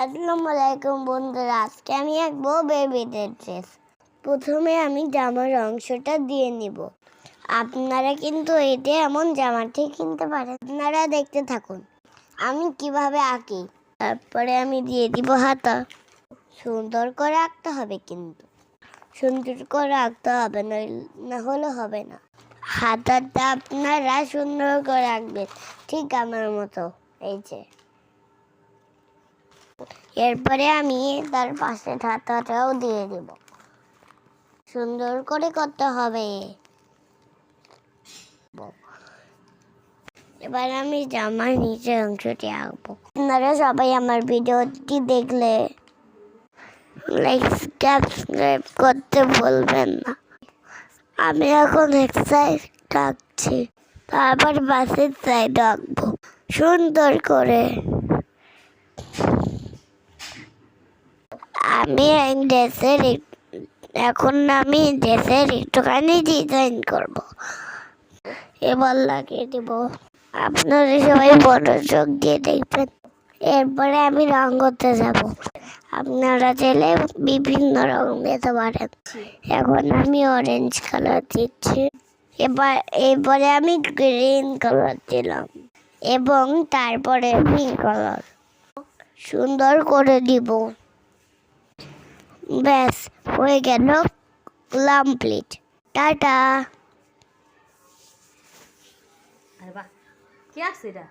আসসালামু আলাইকুম বন্ধুরা, আজকে আমি আঁকবো বেবিদের ড্রেস। প্রথমে আমি জামার অংশটা দিয়ে নিব। আপনারা কিন্তু এটা এমন জামা ঠিক কিনতে পারেন। আপনারা দেখতে থাকুন আমি কিভাবে আঁকি। তারপরে আমি দিয়ে দিব হাতা। সুন্দর করে আঁকতে হবে, কিন্তু সুন্দর করে আঁকতে হবে, না হলে হবে না। হাতাটা আপনারা সুন্দর করে আঁকবেন, ঠিক আমার মতো। এই যে এরপরে আমি তার পাশে হাতাটাও দিয়ে দেব। সুন্দর করে করতে হবে। এবার আমি জামার নিচের অংশটি আঁকবো। আপনারা সবাই আমার ভিডিওটি দেখলে লাইক সাবস্ক্রাইব করতে ভুলবেন না। আমি এখন এক সাইড আঁকছি, তারপর পাশের সাইড আঁকবো সুন্দর করে। আমি এখন আমি ড্রেসের একটুখানি ডিজাইন করব। এবার লাগিয়ে দেব। আপনারা সবাই মনোযোগ দিয়ে দেখবেন। এরপরে আমি রং করতে যাব। আপনারা চাইলে বিভিন্ন রং দিতে পারেন। এখন আমি অরেঞ্জ কালার দিচ্ছি। এরপরে আমি গ্রিন কালার দিলাম এবং তারপরে পিঙ্ক কালার সুন্দর করে দিব। ব্যাস হয়ে গেল কমপ্লিট। টাটা। আরে বাহ, কি আছে এটা?